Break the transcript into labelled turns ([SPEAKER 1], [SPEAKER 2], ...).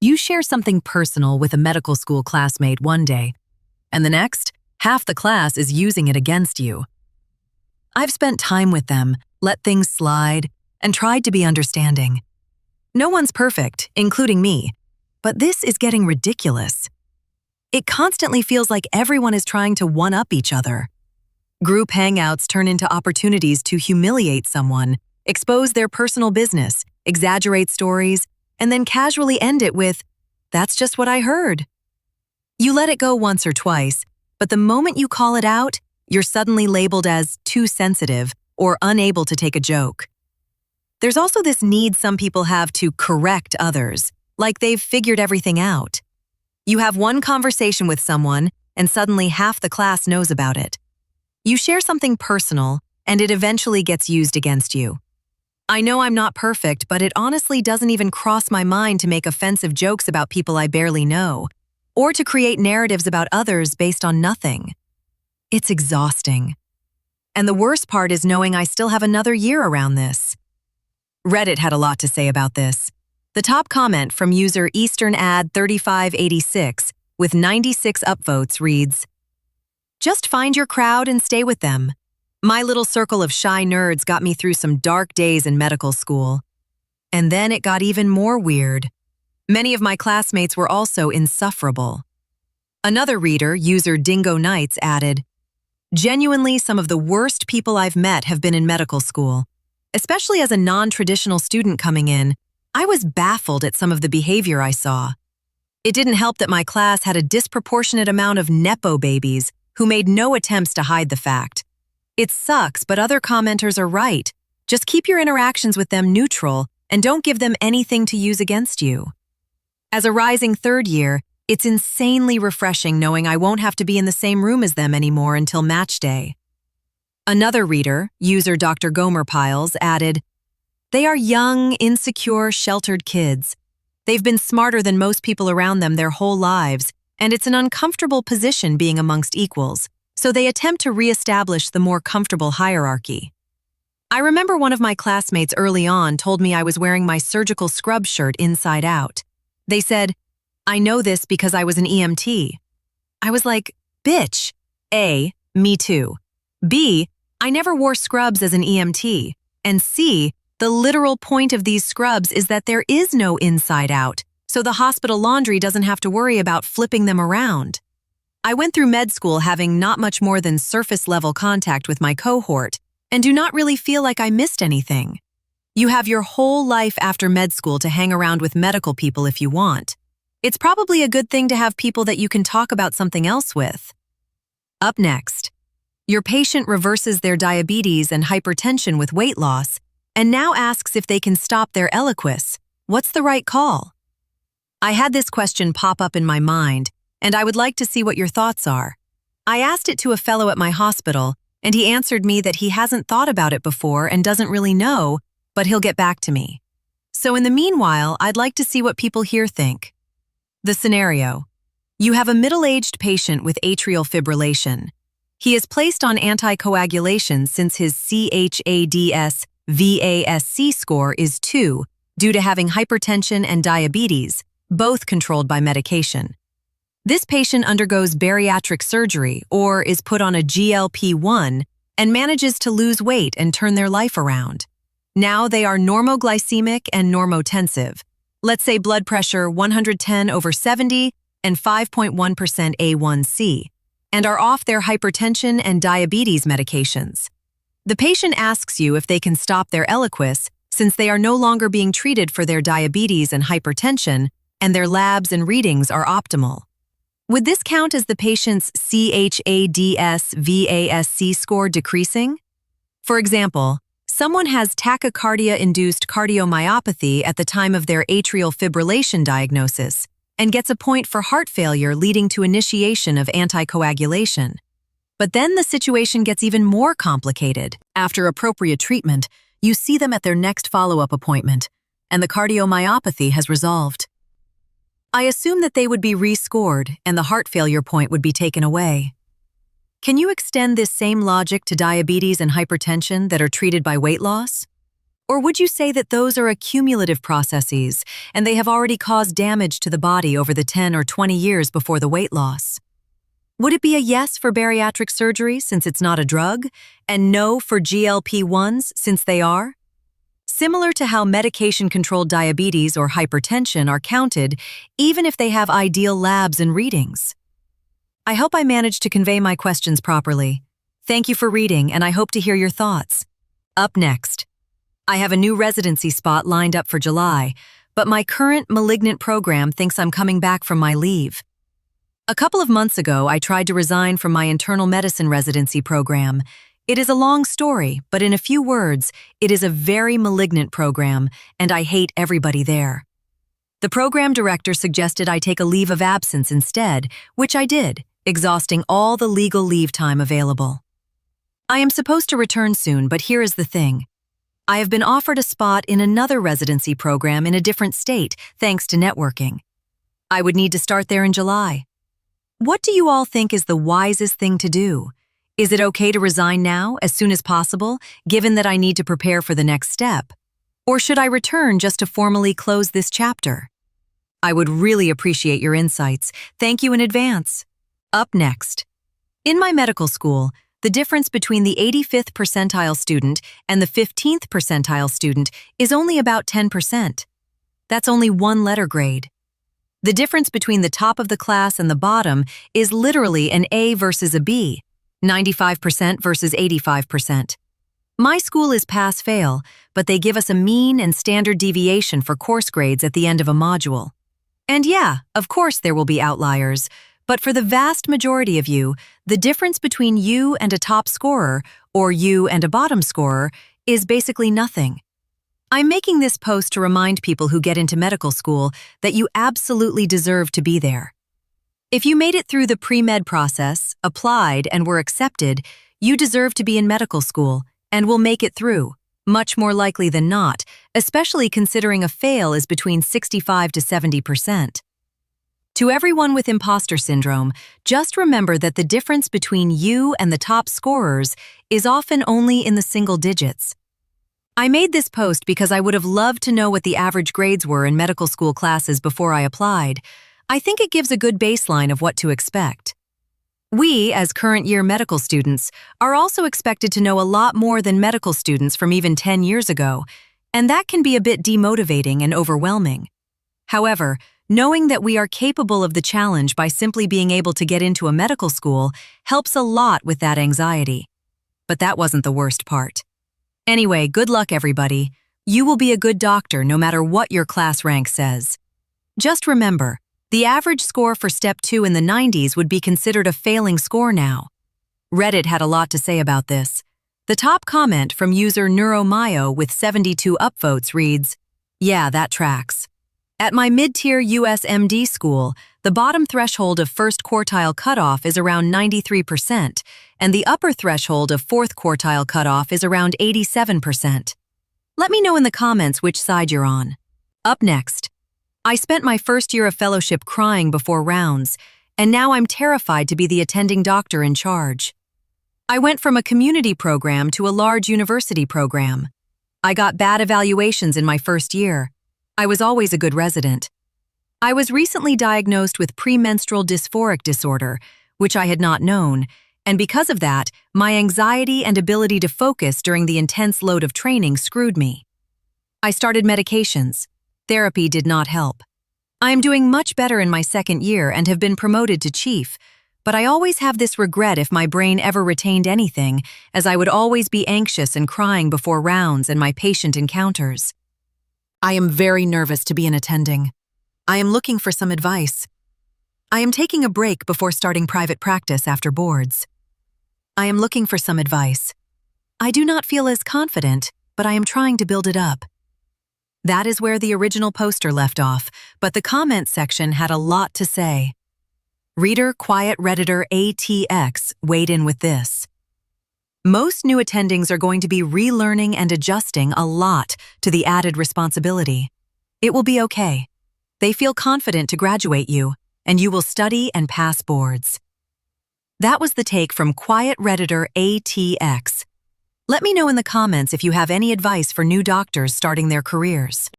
[SPEAKER 1] You share something personal with a medical school classmate one day, and the next, half the class is using it against you. I've spent time with them, let things slide, and tried to be understanding. No one's perfect, including me, but this is getting ridiculous. It constantly feels like everyone is trying to one-up each other. Group hangouts turn into opportunities to humiliate someone, expose their personal business, exaggerate stories, and then casually end it with, "That's just what I heard." You let it go once or twice, but the moment you call it out, you're suddenly labeled as too sensitive or unable to take a joke. There's also this need some people have to correct others, like they've figured everything out. You have one conversation with someone, and suddenly half the class knows about it. You share something personal, and it eventually gets used against you. I know I'm not perfect, but it honestly doesn't even cross my mind to make offensive jokes about people I barely know, or to create narratives about others based on nothing. It's exhausting. And the worst part is knowing I still have another year around this. Reddit had a lot to say about this. The top comment from user EasternAd3586 with 96 upvotes reads, "Just find your crowd and stay with them. My little circle of shy nerds got me through some dark days in medical school. And then it got even more weird. Many of my classmates were also insufferable." Another reader, user Dingo Nights, added, "Genuinely, some of the worst people I've met have been in medical school. Especially as a non-traditional student coming in, I was baffled at some of the behavior I saw. It didn't help that my class had a disproportionate amount of Nepo babies who made no attempts to hide the fact. It sucks, but other commenters are right. Just keep your interactions with them neutral and don't give them anything to use against you." As a rising third year, it's insanely refreshing knowing I won't have to be in the same room as them anymore until match day. Another reader, user Dr. Gomer Piles, added, "They are young, insecure, sheltered kids. They've been smarter than most people around them their whole lives, and it's an uncomfortable position being amongst equals, so they attempt to reestablish the more comfortable hierarchy. I remember one of my classmates early on told me I was wearing my surgical scrub shirt inside out. They said, 'I know this because I was an EMT.' I was like, bitch. A, me too. B, I never wore scrubs as an EMT. And C, the literal point of these scrubs is that there is no inside out, so the hospital laundry doesn't have to worry about flipping them around. I went through med school having not much more than surface-level contact with my cohort, and do not really feel like I missed anything. You have your whole life after med school to hang around with medical people if you want. It's probably a good thing to have people that you can talk about something else with." Up next, your patient reverses their diabetes and hypertension with weight loss, and now asks if they can stop their Eliquis. What's the right call? I had this question pop up in my mind, and I would like to see what your thoughts are. I asked it to a fellow at my hospital, and he answered me that he hasn't thought about it before and doesn't really know, but he'll get back to me. So in the meanwhile, I'd like to see what people here think. The scenario. You have a middle-aged patient with atrial fibrillation. He is placed on anticoagulation since his CHADS-VASC score is 2 due to having hypertension and diabetes, both controlled by medication. This patient undergoes bariatric surgery or is put on a GLP-1 and manages to lose weight and turn their life around. Now they are normoglycemic and normotensive. Let's say blood pressure 110/70 and 5.1% A1C, and are off their hypertension and diabetes medications. The patient asks you if they can stop their Eliquis since they are no longer being treated for their diabetes and hypertension, and their labs and readings are optimal. Would this count as the patient's CHADS-VASC score decreasing? For example, someone has tachycardia-induced cardiomyopathy at the time of their atrial fibrillation diagnosis and gets a point for heart failure leading to initiation of anticoagulation. But then the situation gets even more complicated. After appropriate treatment, you see them at their next follow-up appointment, and the cardiomyopathy has resolved. I assume that they would be rescored and the heart failure point would be taken away. Can you extend this same logic to diabetes and hypertension that are treated by weight loss? Or would you say that those are accumulative processes and they have already caused damage to the body over the 10 or 20 years before the weight loss? Would it be a yes for bariatric surgery since it's not a drug, and no for GLP-1s since they are? Similar to how medication-controlled diabetes or hypertension are counted even if they have ideal labs and readings. I hope I managed to convey my questions properly. Thank you for reading, and I hope to hear your thoughts. Up next, I have a new residency spot lined up for July, but my current malignant program thinks I'm coming back from my leave. A couple of months ago, I tried to resign from my internal medicine residency program. It is a long story, but in a few words, it is a very malignant program, and I hate everybody there. The program director suggested I take a leave of absence instead, which I did, exhausting all the legal leave time available. I am supposed to return soon, but here is the thing. I have been offered a spot in another residency program in a different state, thanks to networking. I would need to start there in July. What do you all think is the wisest thing to do? Is it okay to resign now, as soon as possible, given that I need to prepare for the next step? Or should I return just to formally close this chapter? I would really appreciate your insights. Thank you in advance. Up next. In my medical school, the difference between the 85th percentile student and the 15th percentile student is only about 10%. That's only one letter grade. The difference between the top of the class and the bottom is literally an A versus a B, 95% versus 85%. My school is pass-fail, but they give us a mean and standard deviation for course grades at the end of a module. And yeah, of course there will be outliers, but for the vast majority of you, the difference between you and a top scorer, or you and a bottom scorer, is basically nothing. I'm making this post to remind people who get into medical school that you absolutely deserve to be there. If you made it through the pre-med process, applied, and were accepted, you deserve to be in medical school and will make it through, much more likely than not, especially considering a fail is between 65 to 70%. To everyone with imposter syndrome, just remember that the difference between you and the top scorers is often only in the single digits. I made this post because I would have loved to know what the average grades were in medical school classes before I applied. I think it gives a good baseline of what to expect. We, as current year medical students, are also expected to know a lot more than medical students from even 10 years ago, and that can be a bit demotivating and overwhelming. However, knowing that we are capable of the challenge by simply being able to get into a medical school helps a lot with that anxiety. But that wasn't the worst part. Anyway, good luck everybody. You will be a good doctor no matter what your class rank says. Just remember, the average score for Step 2 in the 90s would be considered a failing score now. Reddit had a lot to say about this. The top comment from user NeuroMayo with 72 upvotes reads, "Yeah, that tracks. At my mid-tier USMD school, the bottom threshold of first quartile cutoff is around 93%, and the upper threshold of fourth quartile cutoff is around 87%. Let me know in the comments which side you're on. Up next. I spent my first year of fellowship crying before rounds, and now I'm terrified to be the attending doctor in charge. I went from a community program to a large university program. I got bad evaluations in my first year. I was always a good resident. I was recently diagnosed with premenstrual dysphoric disorder, which I had not known, and because of that, my anxiety and ability to focus during the intense load of training screwed me. I started medications. Therapy did not help. I am doing much better in my second year and have been promoted to chief, but I always have this regret if my brain ever retained anything, as I would always be anxious and crying before rounds and my patient encounters. I am very nervous to be an attending. I am looking for some advice. I am taking a break before starting private practice after boards. I am looking for some advice. I do not feel as confident, but I am trying to build it up. That is where the original poster left off, but the comment section had a lot to say. Reader Quiet Redditor ATX weighed in with this. Most new attendings are going to be relearning and adjusting a lot to the added responsibility. It will be okay. They feel confident to graduate you, and you will study and pass boards. That was the take from Quiet Redditor ATX. Let me know in the comments if you have any advice for new doctors starting their careers.